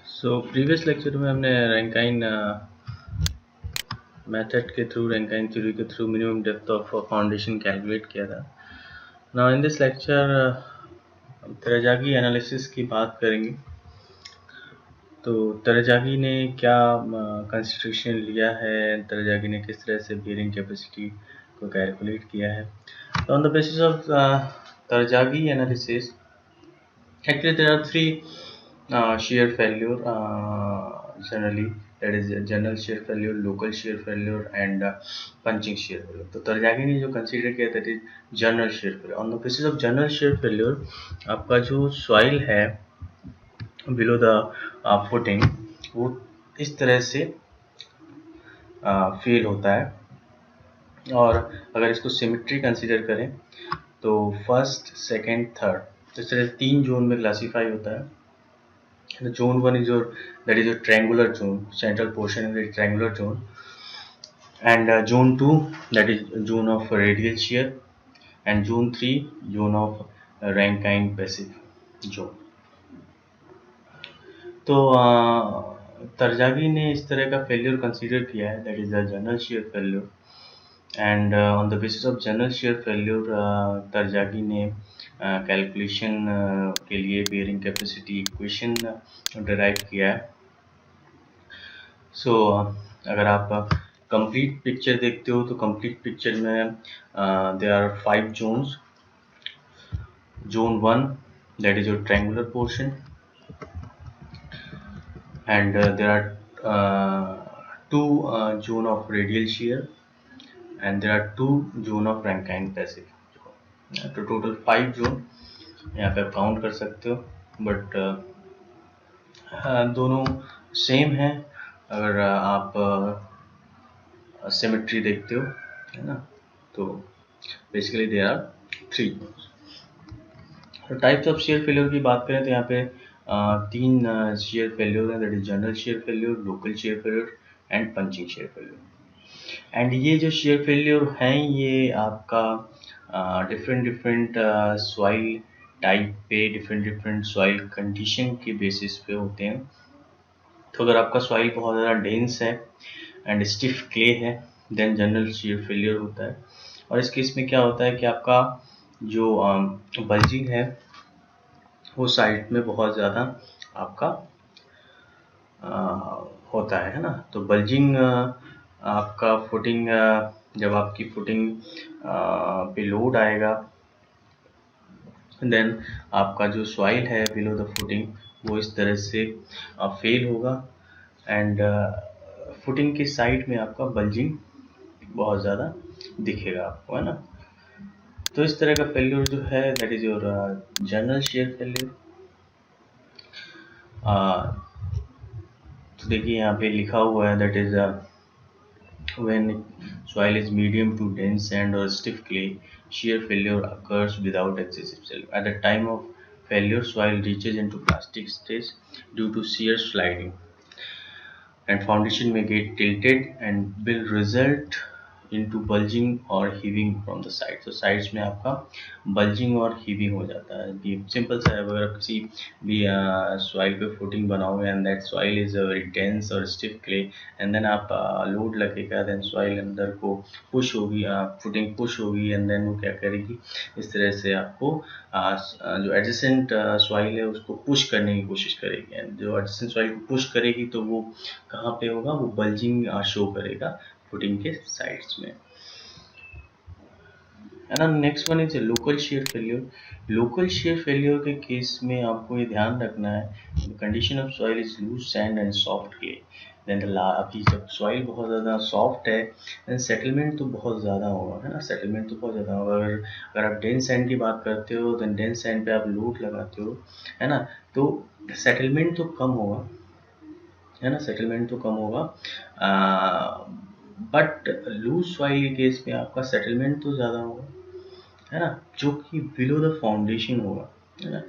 Previous lecture में हमने Rankine method के थ्रू, रैंकाइन थ्योरी के through minimum depth of foundation calculate किया था। नाउ इन दिस लेक्चर हम तरजागी एनालिसिस की बात करेंगे। तो तरजागी ने क्या कंसिडरेशन लिया है, तरजागी ने किस तरह से बेयरिंग कैपेसिटी को कैलकुलेट किया है। तो on the basis of Terzaghi analysis, actually there are three shear failure generally, that is general shear failure, local shear failure and punching shear failure. तो तरजागी ने जो कंसीडर किया that is general shear failure. On the basis of general shear failure, आपका जो soil है below the footing वो इस तरह से फेल होता है, और अगर इसको सिमेट्री कंसीडर करें तो फर्स्ट, सेकेंड, थर्ड इस तरह तीन जोन में क्लासीफाई होता है. The zone 1 is your triangular zone, central portion is the triangular zone, and zone 2 that is zone of radial shear, and zone 3 zone of Rankine passive zone. तो तरजागी ने इस तरह का फेल्यूर कंसीडर किया है, that is the general shear failure, and on the basis of general shear failure तरजागी ने calculation के लिए बेयरिंग कैपेसिटी इक्वेशन डिराइव किया है. अगर आप कंप्लीट पिक्चर देखते हो तो कंप्लीट पिक्चर में there are 5 zones. Zone 1 that is your triangular portion, and there are 2 zone of radial shear, and there are 2 zone of Rankine passive. तो total 5 zone यहाँ पे आप काउंट कर सकते हो, बट दोनों सेम है अगर आप सिमेट्री देखते हो, है ना. तो बेसिकली देयर आर 3 जोन्स. तो टाइप्स ऑफ शेयर फेल्योर की बात करें तो यहाँ पे 3 शेयर फेल्योर हैं, that is general shear failure, local shear failure and punching shear failure. And ये जो शेयर फेल्योर हैं ये आपका डिफरेंट सॉइल टाइप पे, डिफरेंट सॉइल कंडीशन के बेसिस पे होते हैं. तो अगर आपका सॉइल बहुत ज़्यादा डेंस है एंड स्टिफ क्ले है देन जनरल शेयर फेल्योर होता है. और इस केस में क्या होता है कि आपका जो बल्जिंग है वो साइड में बहुत ज़्यादा आपका होता है ना. तो बल्जिंग आपका फुटिंग, जब आपकी फुटिंग पे लोड आएगा देन आपका जो सॉइल है बिलो द फुटिंग वो इस तरह से फेल होगा, एंड फुटिंग के साइड में आपका बल्जिंग बहुत ज़्यादा दिखेगा आपको, है ना. तो इस तरह का फेल्यूर जो है that is your general share failure. तो देखिए यहाँ पे लिखा हुआ है that is when soil is medium to dense sand or stiff clay, shear failure occurs without excessive slip. At the time of failure, soil reaches into plastic stage due to shear sliding, and foundation may get tilted and will result into bulging or heaving from the sides. तो sides में आपका bulging और heaving हो जाता है. ये simple सा है. अगर आप किसी भी सॉइल पे फुटिंग बनाओगे and that soil is very dense और स्टिफ क्ले, एंड देन आप लोड लगेगा, देन सॉइल अंदर को पुश होगी, फुटिंग पुश होगी, एंड देन वो क्या करेगी, इस तरह से आपको जो एडजेसेंट सॉइल है उसको पुश करने की कोशिश करेगी. एंड जो एडजेसेंट सॉइल को पुश करेगी तो वो कहाँ पे होगा, वो बल्जिंग शो करेगा फुटिंग के साइड्स में, है ना. Next one is local shear failure. Local shear failure के केस में आपको ये ध्यान रखना है condition of soil is loose sand and soft clay. Then अभी जब सॉइल बहुत ज़्यादा सॉफ्ट है देन सेटलमेंट तो बहुत ज़्यादा होगा, है ना. सेटलमेंट तो बहुत ज़्यादा होगा. अगर आप डेंस सैंड की बात करते हो देन डेंस सैंड पे आप लोड लगाते हो, है ना, तो सेटलमेंट तो कम होगा, है ना. सेटलमेंट तो कम होगा, बट लूज सॉइल के केस में आपका सेटलमेंट तो ज़्यादा होगा, है ना, जो कि बिलो द फाउंडेशन होगा, है ना.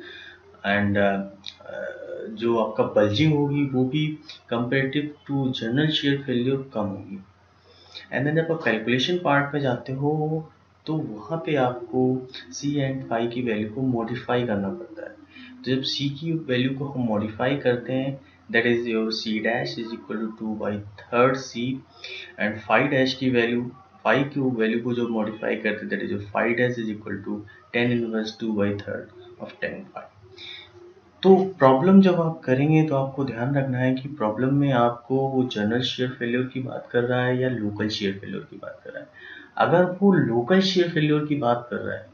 एंड जो आपका बल्जिंग होगी वो भी comparative to general shear failure कम होगी. एंड देन जब आप कैलकुलेशन पार्ट पे जाते हो तो वहाँ पे आपको सी एंड फाई की वैल्यू को मॉडिफाई करना पड़ता है। तो जब सी की वैल्यू को हम मॉडिफाई करते हैं, that is your C dash is equal to 2/3 C, and phi dash की वैल्यू, फाई की वैल्यू को जो मॉडिफाई करते हैं, that is your phi dash is equal to 10 inverse 2/3 of 10 phi. तो प्रॉब्लम जब आप करेंगे तो आपको ध्यान रखना है कि प्रॉब्लम में आपको वो जनरल शेयर फेल्योर की बात कर रहा है या लोकल शेयर फेल्योर की बात कर रहा है। अगर वो लोकल शेयर फेल्योर की बात कर रहा है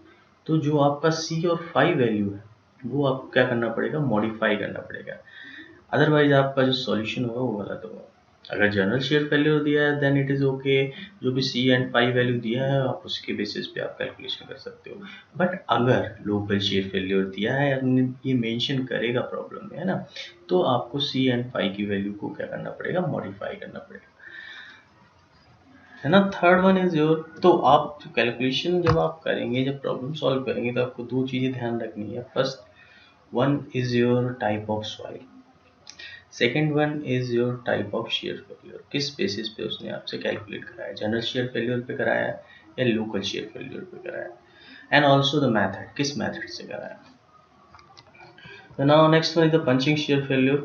तो जो आपका सी और फाई वैल्यू है वो आपको क्या करना पड़ेगा, मॉडिफाई करना पड़ेगा, अदरवाइज आपका जो सॉल्यूशन होगा वो गलत होगा। अगर जनरल शेयर फेल्योर दिया है देन इट इज़ ओके, जो भी सी एंड पाई वैल्यू दिया है आप उसके बेसिस पे आप कैलकुलेशन कर सकते हो। बट अगर लोकल शेयर फेल्योर दिया है, ये मेंशन करेगा प्रॉब्लम में, है ना, तो आपको सी एंड पाई की वैल्यू को क्या करना पड़ेगा, मॉडिफाई करना पड़ेगा, है ना। थर्ड वन इज योर, तो आप कैलकुलेशन जब आप करेंगे, जब प्रॉब्लम सॉल्व करेंगे, तो आपको दो चीज़ें ध्यान रखनी है। First one is your type of soil, second one is your type of share failure, किस बेसिस पे उसने आपसे कैलकुलेट कराया, जनरल शेयर फेल्योर पे कराया है या लोकल शेयर फेल्योर पे कराया है, एंड ऑल्सो द मैथड, किस मैथड से कराया। तो now next one is the punching shear failure.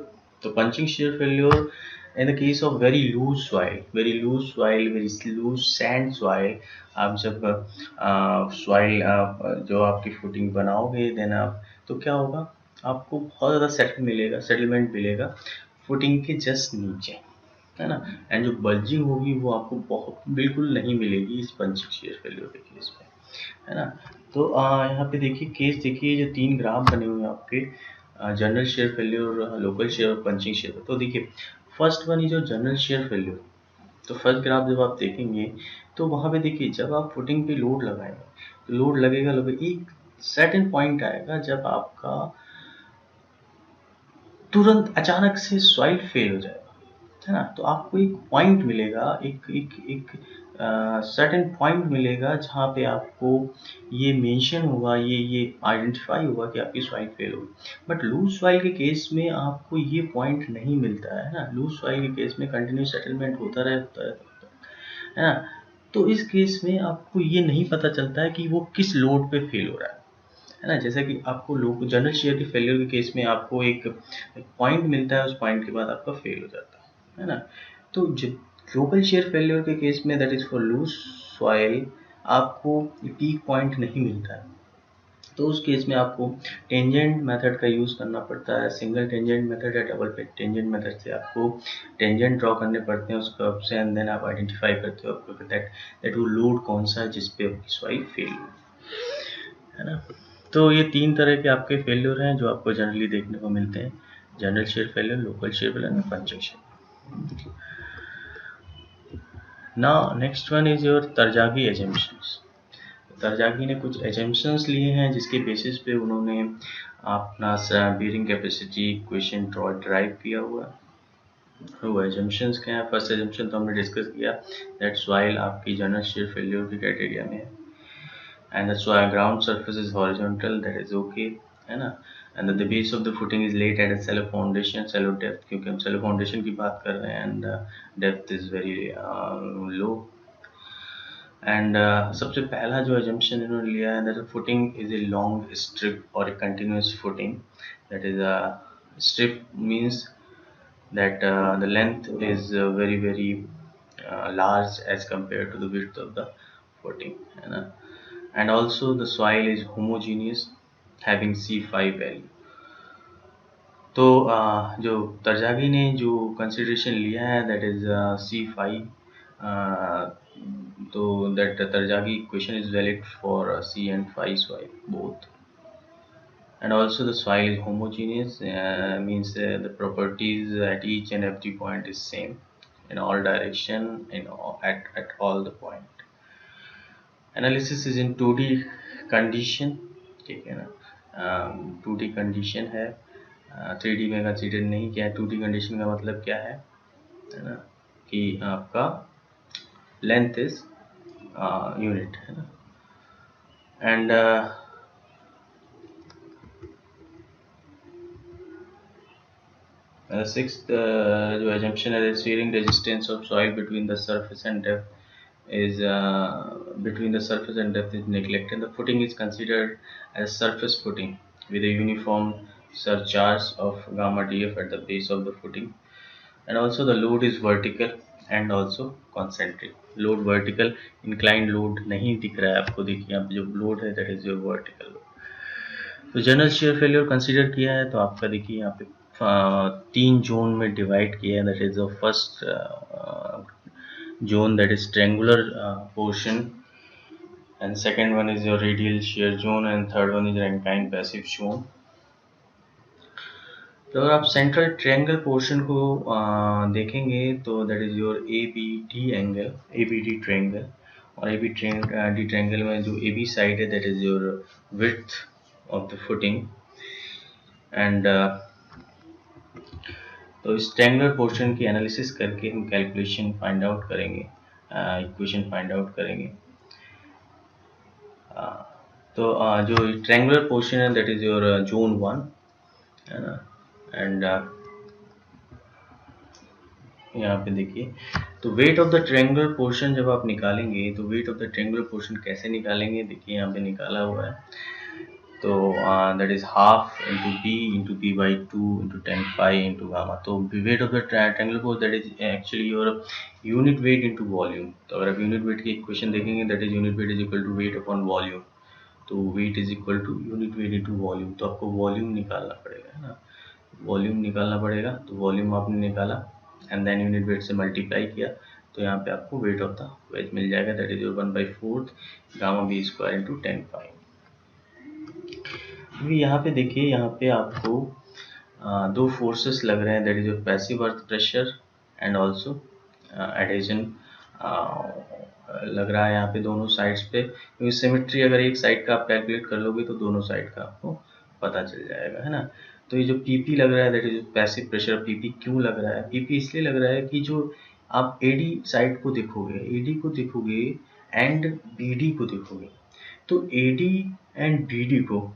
तो punching shear failure in the case of very loose soil, very loose sand soil, आप जब soil जो आपकी footing बनाओगे देन आप, तो क्या होगा, आपको बहुत ज़्यादा सेटलमेंट मिलेगा फुटिंग के जस्ट नीचे, है ना, एंड जो बल्जिंग होगी वो आपको बहुत बिल्कुल नहीं मिलेगी इस पंचिंग शेयर फेल्योर के केस में, है ना। तो यहाँ पे देखिए केस, देखिए जो तीन ग्राफ बने हुए हैं आपके, general shear failure, local share और पंचिंग शेयर। तो देखिए फर्स्ट वन इज जो जनरल शेयर फेल्योर, तो फर्स्ट ग्राफ जब आप देखेंगे तो वहाँ पे देखिए जब आप फुटिंग पे लोड लगाएंगे तो लोड लगेगा, एक सर्टेन पॉइंट आएगा जब आपका तुरंत अचानक से सॉइल फेल हो जाएगा, है ना। तो आपको एक पॉइंट मिलेगा, एक एक एक सर्टेन पॉइंट मिलेगा जहाँ पे आपको ये मेंशन होगा, ये आइडेंटिफाई होगा कि आपकी सॉइल फेल होगी। बट लूज सॉइल के केस में आपको ये पॉइंट नहीं मिलता है ना, लूज सॉइल के केस में कंटिन्यूस सेटलमेंट होता रहता है ना। तो इस केस में आपको ये नहीं पता चलता है कि वो किस लोड पे फेल हो रहा है ना। जैसा कि आपको लोग जनरल शेयर के फेलियर के केस में आपको एक पॉइंट मिलता है, उस पॉइंट के बाद आपका फेल हो जाता है ना। तो लोकल शेयर फेलियर के केस में, that is for loose soil, आपको पीक पॉइंट नहीं मिलता है। तो उस केस में आपको टेंजेंट मेथड का यूज़ करना पड़ता है, सिंगल टेंजेंट मेथड या डबल टेंजेंट मेथड से आपको टेंजेंट ड्रॉ करने पड़ते हैं उस कर्व से, एंड देन आप आइडेंटिफाई करते हो आपको दैट वो लोड कौन सा है जिस पे आपकी सॉइल फेल है ना। तो ये तीन तरह के आपके फेल्योर हैं जो आपको जनरली देखने को मिलते हैं, general shear failure, local shear failure और punching shear. Now next one is your Terzaghi assumptions. Terzaghi ने कुछ एजम्पशंस लिए हैं जिसके बेसिस पे उन्होंने अपना बेयरिंग कैपेसिटी इक्वेशन ड्राइव किया हुआ है। वो एजम्पशंस क्या है, फर्स्ट एजम्पशन तो हमने डिस्कस किया, दैट सॉइल आपकी जनरल शेयर फेल्योर के क्राइटेरिया में है, and the soil ground surface is horizontal, that is okay, है ना, and the base of the footing is laid at a shallow foundation, shallow depth, क्योंकि हम shallow foundation की बात कर रहे हैं, and depth is very low, and सबसे पहला जो assumption इन्होंने लिया है that the footing is a long strip or a continuous footing, that is a strip means that the length is very large as compared to the width of the footing, है ना, and also the soil is homogeneous having C5 value। तो जो तरजागी ने जो consideration लिया है that is C5, तो that Terzaghi equation is valid for C and phi soil both, and also the soil is homogeneous, means the properties at each and every point is same in all direction, at all the point। Analysis is in 2D condition, ठीक है ना, 2D condition है, 3D में consider नहीं किया है। 2D condition का मतलब क्या है ना, कि आपका लेंथ इज यूनिट, है ना, एंड सिक्स्थ जो एजम्पशन है, steering resistance of soil between the surface and depth is between the surface and depth is neglected. The footing is considered as surface footing with a uniform surcharge of gamma df at the base of the footing, and also the load is vertical and also concentric. Load vertical inclined load नहीं दिख रहा है आपको, देखिए यहाँ पे जो load है that is your vertical load. तो जनरल शेयर फेलियर कंसीडर किया है तो आपका देखिए यहाँ पे 3 जोन में डिवाइड किया है, that is the first zone, that is triangular portion, and second one is your radial shear zone, and third one is Rankine passive zone. तो अगर आप सेंट्रल ट्रायंगल पोर्शन को देखेंगे तो that is your A B D angle, A B D triangle, और A B D triangle में जो A B side है that is your width of the footing, and तो इस ट्रायंगुलर पोर्शन की एनालिसिस करके हम कैलकुलेशन फाइंड आउट करेंगे, इक्वेशन फाइंड आउट करेंगे। तो जो ट्रायंगुलर पोर्शन है दैट इज योर जोन 1 है ना, एंड यहाँ पे देखिए तो weight of the triangular portion जब आप निकालेंगे तो weight of the triangular portion कैसे निकालेंगे, देखिए यहाँ पे निकाला हुआ है। तो that is half into P by 2 into 10 pi into gamma. तो weight of the triangular portion that is actually your unit weight into volume. तो अगर आप यूनिट वेट की इक्वेशन देखेंगे that is unit weight is equal to weight upon volume. तो weight is equal to unit weight into volume. तो आपको volume निकालना पड़ेगा, है ना, वॉल्यूम निकालना पड़ेगा। तो वॉल्यूम आपने निकाला एंड देन यूनिट वेट से मल्टीप्लाई किया तो यहाँ पे आपको वेट ऑफ द वेज मिल जाएगा, that is 1/4 gamma B square into 10 pi. अभी यहाँ पे देखिए, यहाँ पे आपको दो फोर्सेस लग रहे हैं, that is your passive earth pressure and also adhesion लग रहा है यहाँ पे दोनों साइड्स पे, क्योंकि सिमेट्री अगर एक साइड का आप कैलकुलेट कर लोगे तो दोनों साइड का आपको पता चल जाएगा, है ना। तो ये जो पीपी लग रहा है that is passive pressure. PP क्यों लग रहा है, पीपी इसलिए लग रहा है कि जो आप एडी साइड को देखोगे, एडी को देखोगे एंड बीडी को देखोगे, तो एडी एंड बीडी को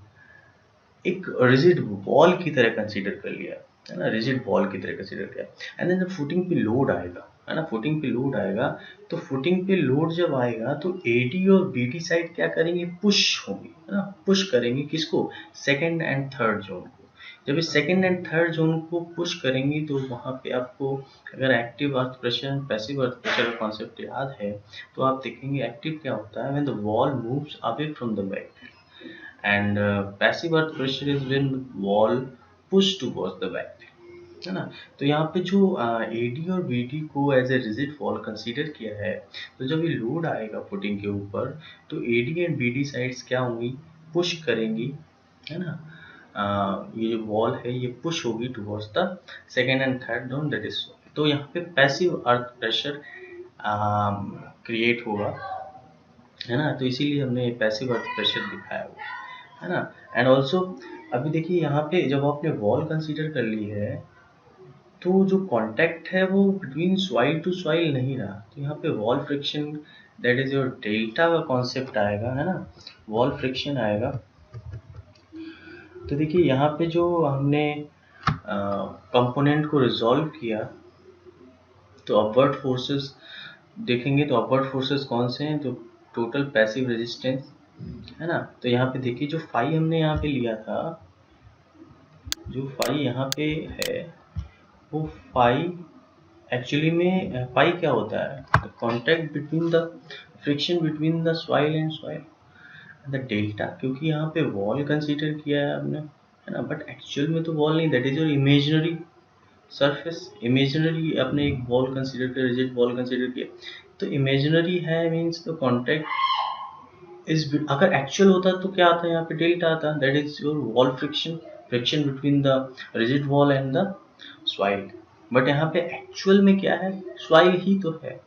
एक रिजिड वॉल की तरह कंसीडर कर लिया, है ना, रिजिड वॉल की तरह कंसीडर किया। एंड देन जब फुटिंग पे लोड आएगा, है ना, फुटिंग पे लोड आएगा, तो फुटिंग पे लोड जब आएगा तो एडी और बीडी साइड क्या करेंगे, पुश होंगी, है ना, पुश करेंगे किसको, सेकेंड एंड थर्ड जोन को। जब इस सेकेंड एंड थर्ड जोन को पुश करेंगी तो वहाँ पे आपको अगर active earth pressure passive earth pressure का कॉन्सेप्ट याद है तो आप देखेंगे एक्टिव क्या होता है, when the wall moves away from the back, and passive earth pressure is when wall push towards the back, है ना। तो यहाँ पे जो AD और BD को as a rigid wall consider किया है, तो जब ये लोड आएगा फुटिंग के ऊपर तो AD एंड BD साइड्स क्या होंगी, पुश करेंगी, है ना। ये जो वॉल है ये पुश होगी towards the second and third zone, that is. तो यहाँ पे पैसिव अर्थ प्रेशर क्रिएट होगा, है ना। तो इसीलिए हमने पैसिव अर्थ प्रेशर दिखाया हुआ, है ना। एंड ऑल्सो अभी देखिए यहाँ पे जब आपने वॉल कंसीडर कर ली है तो जो कांटेक्ट है वो बिटवीन सॉइल टू सॉइल नहीं रहा, तो यहाँ पे wall friction that is your delta का कॉन्सेप्ट आएगा, है ना, वॉल फ्रिक्शन आएगा। तो देखिए यहाँ पे जो हमने कंपोनेंट को रिजॉल्व किया तो अपवर्ड फोर्सेस देखेंगे, तो अपवर्ड फोर्सेस कौन से हैं, तो टोटल पैसिव रेजिस्टेंस, है ना। तो यहाँ पे देखिए जो फाई हमने यहाँ पे लिया था, जो फाई यहाँ पे है वो फाई एक्चुअली में फाई क्या होता है, contact between the friction between the soil and soil, the delta, क्योंकि यहाँ पे वॉल कंसीडर किया है हमने, है ना, बट एक्चुअल में तो वॉल नहीं, that is your imaginary surface. Imaginary अपने एक वॉल कंसीडर किया, रिजिड वॉल कंसीडर किया, तो इमेजिनरी है मीन्स द कांटेक्ट इज, अगर एक्चुअल होता तो क्या आता है यहाँ पे, डेल्टा आता, that is your wall friction, friction between the rigid wall and the soil. But यहाँ पे एक्चुअल में क्या है, सॉइल ही तो है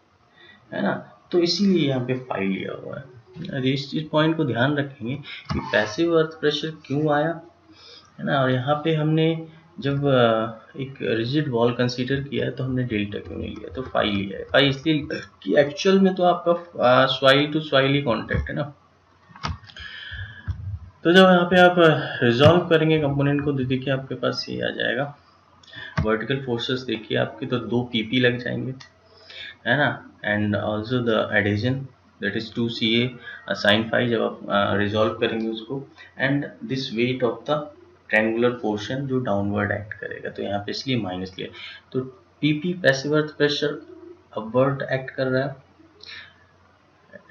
ना। तो इसीलिए यहाँ पे फाई लिया हुआ है। इस पॉइंट को ध्यान रखेंगे कि पैसिव अर्थ प्रेशर क्यों आया, है ना, और यहाँ पे हमने जब एक रिजिड वॉल कंसीडर किया है तो हमने डेल्टा क्यों नहीं लिया, तो फाई लिया है। फाई इसलिए कि एक्चुअल में तो आपका सॉइल टू सॉइल ही कॉन्टेक्ट है ना। तो जब यहाँ पे आप रिजॉल्व करेंगे कंपोनेंट को तो देखिए आपके पास ये आ जाएगा, वर्टिकल फोर्सेस देखिए आपके तो 2 PP लग जाएंगे, है ना, and also the adhesion that is 2CA sine phi जब आप रिजॉल्व करेंगे उसको, and this weight of the triangular portion जो डाउनवर्ड एक्ट करेगा, तो यहाँ पे इसलिए माइनस लिया। तो PP passive earth pressure upward act कर रहा है,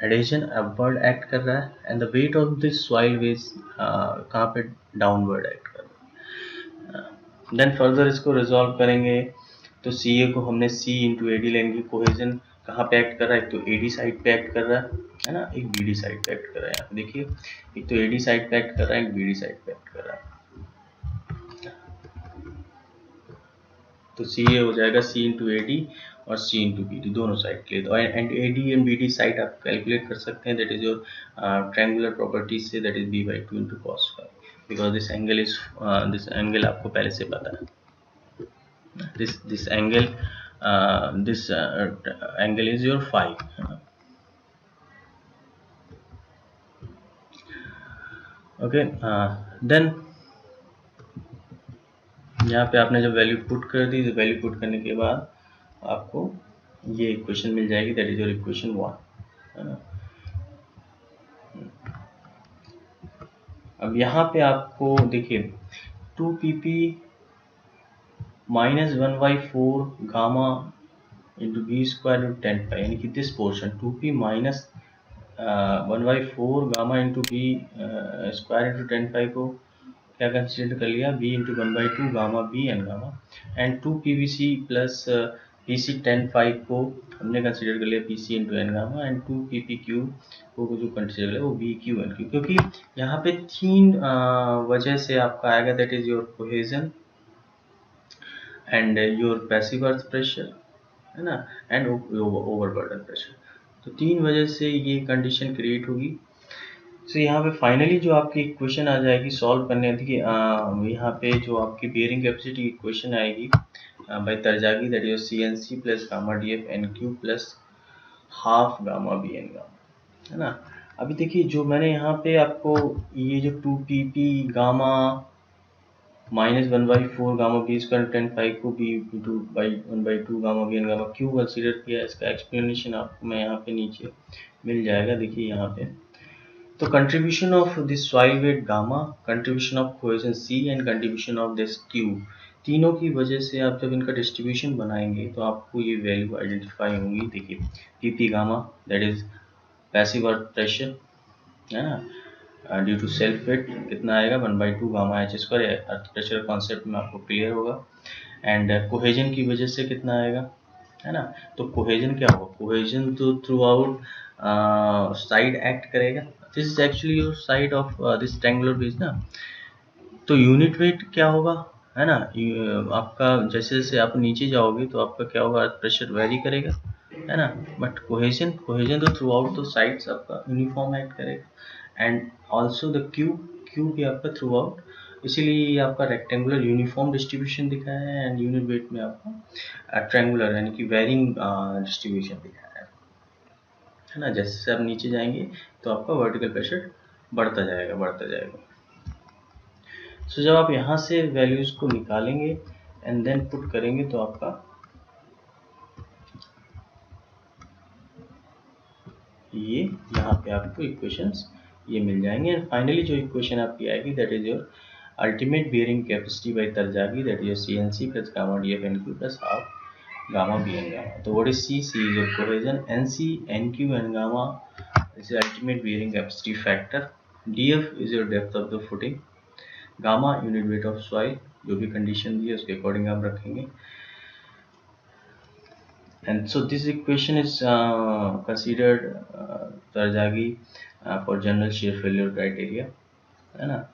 एडिशन अपवर्ड एक्ट कर रहा है, and the weight of this soil wedge कहाँ पे डाउनवर्ड एक्ट कर रहा है। देन फर्दर इसको रिजॉल्व करेंगे तो CA को हमने C इंटू AD लेंगे, कोहेजन कहाँ पे एक्ट कर रहा है, एक तो AD साइड पे एक्ट कर रहा है ना, एक BD साइड पे एक्ट कर रहा है। यहाँ पे देखिए एक तो AD साइड पे एक्ट कर रहा है, एक BD साइड पे एक्ट कर रहा है। तो CA हो जाएगा C इंटू AD और C इंटू BD दोनों साइड के लिए। तो and AD and BD side आप कैलकुलेट कर सकते हैं, that is your triangular properties से, that is B/2 into cos phi, because this angle आपको पहले से पता है, this angle is your phi। Okay, then यहाँ पे आपने जब वैल्यू पुट कर दी, तो वैल्यू पुट करने के बाद आपको ये इक्वेशन मिल जाएगी, दैट इज योर इक्वेशन 1, है ना। अब यहाँ पे आपको देखिए 2PP minus 1/4 gamma into B square into 10 pi, यानी कि this portion 2P minus 1/4 gamma into B square into 10 pi को क्या कंसिडर कर लिया, b into 1/2 gamma b N gamma, and 2PVC plus PC 10 five को हमने कंसिडर कर लिया PC into N gamma, and 2PPQ को जो कंसिडर किया वो BQ एन क्यू, क्योंकि यहाँ पे 3 वजह से आपका आएगा, that is your cohesion and your passive earth pressure, है ना, एंड ओवरबर्डन प्रेशर। तो 3 वजह से ये कंडीशन क्रिएट होगी। तो यहाँ पे फाइनली जो आपकी इक्वेशन आ जाएगी सॉल्व करने, देखिए यहाँ पे जो आपकी बेयरिंग कैपेसिटी इक्वेशन आएगी by Terzaghi, that is CNC plus gamma DF NQ plus half gamma BN gamma, है ना। अभी देखिए जो मैंने यहाँ पे आपको ये जो 2PP gamma minus 1/4 gamma B square 10 five को B into by 1/2 gamma BN gamma क्यों कंसिडर किया, इसका एक्सप्लेनेशन आपको मैं यहाँ पे नीचे मिल जाएगा। देखिए यहाँ पे तो contribution of this soil wait gamma, contribution of cohesion C and contribution of this Q, तीनों की वजह से आप जब इनका डिस्ट्रीब्यूशन बनाएंगे तो आपको ये वैल्यू आइडेंटिफाई होंगी। देखिए PP gamma that is passive earth pressure, है ना, ड्यू टू सेल्फ वेट कितना आएगा 1/2 gamma H square, earth pressure concept में आपको क्लियर होगा। एंड कोहेजन की वजह से कितना आएगा, है ना। तो कोहेजन क्या होगा, कोहेजन तो थ्रू आउट साइड एक्ट करेगा, this is actually your side of this triangular base ना। तो यूनिट वेट क्या होगा, है ना, आपका जैसे जैसे आप नीचे जाओगे तो आपका क्या होगा, अर्थ प्रेशर वेरी करेगा, है ना। बट कोहेजन तो थ्रू आउट तो साइड्स आपका यूनिफॉर्म एक्ट करेगा, एंड ऑल्सो द क्यू भी आपका थ्रू आउट, इसीलिए आपका रेक्टेंगुलर यूनिफॉर्म डिस्ट्रीब्यूशन दिखा है, एंड यूनिट वेट में आपका ट्रायंगुलर यानी कि वेरिंग डिस्ट्रीब्यूशन दिखा है ना। जैसे आप नीचे जाएंगे तो आपका वर्टिकल प्रेशर बढ़ता जाएगा। सो जब आप यहाँ से वैल्यूज को निकालेंगे एंड देन पुट करेंगे तो आपका ये यहाँ पे आपको इक्वेशंस ये मिल जाएंगे, एंड फाइनली जो इक्वेशन आपकी आएगी that is your ultimate bearing capacity by Terzaghi, that is CNC plus gamma DF NQ plus half gamma BN gamma. तो what is C is your cohesion, NC NQ and gamma is the ultimate bearing capacity factor, DF is your depth of the footing, gamma unit weight of soil, जो भी condition दी है उसके according आप रखेंगे। And so this equation is considered Terzaghi for general shear failure criteria, है ना।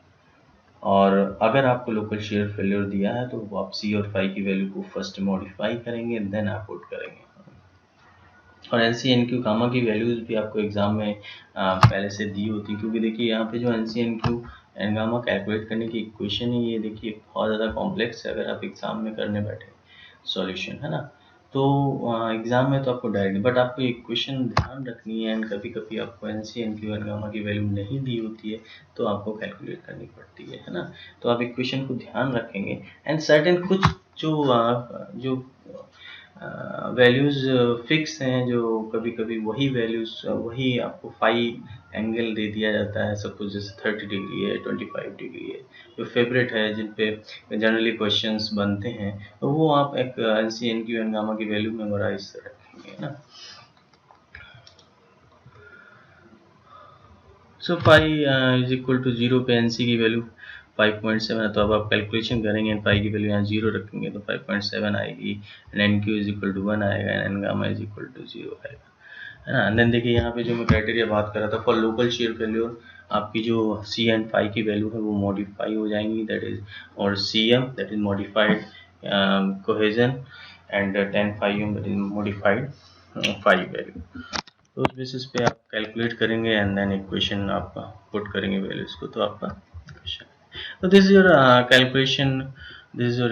और अगर आपको लोकल शेयर फेलियर दिया है तो आप C और फाई की वैल्यू को फर्स्ट मॉडिफाई करेंगे देन आप पुट करेंगे, और NC NQ गामा की वैल्यूज भी आपको एग्जाम में पहले से दी होती है, क्योंकि देखिए यहाँ पे जो NC NQ and gamma calculate करने की इक्वेशन है ये देखिए बहुत ज़्यादा कॉम्प्लेक्स है, अगर आप एग्जाम में करने बैठे सॉल्यूशन, है ना। तो एग्जाम में तो आपको डायरेक्ट, बट आपको इक्वेशन ध्यान रखनी है, एंड कभी कभी आपको NC NQ एंड गामा की वैल्यू नहीं दी होती है तो आपको कैलकुलेट करनी पड़ती है ना। तो आप इक्वेशन को ध्यान रखेंगे, एंड सर्टेन कुछ जो वैल्यूज़ फिक्स हैं, जो कभी कभी वही वैल्यूज़ वही आपको फाई एंगल दे दिया जाता है। सपोज जैसे 30 डिग्री है, 25 डिग्री है, जो फेवरेट है, जिन पे जनरली क्वेश्चंस बनते हैं, तो वो आप एक N C N Q N gamma की वैल्यू मेमोराइज रखेंगे ना। So phi is equal to 0 पे एन सी की वैल्यू 5.7 है, तो अब आप कैलकुलेशन करेंगे, पाई की वैल्यू यहाँ 0 रखेंगे तो 5.7 आएगी, and N Q is equal to 1 आएगा, and N gamma is equal to 0 आएगा, है ना। देन देखिए यहाँ पे जो मैं क्राइटेरिया बात कर रहा था, फॉर लोकल शेयर फेल्योर आपकी जो सी एंड फाई की वैल्यू है वो मॉडिफाई हो जाएंगी, दैट इज, और C M that is modified cohesion, and 10 phi M that is modified phi value. तो उस बेसिस पे आप कैलकुलेट करेंगे, एंड देन इक्वेशन आप पुट करेंगे वैल्यूज को, तो आपका इक्वेशन। तो this is your calculation, this is your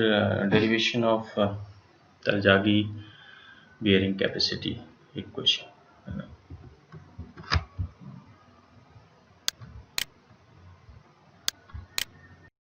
derivation of Terzaghi bearing capacity equation.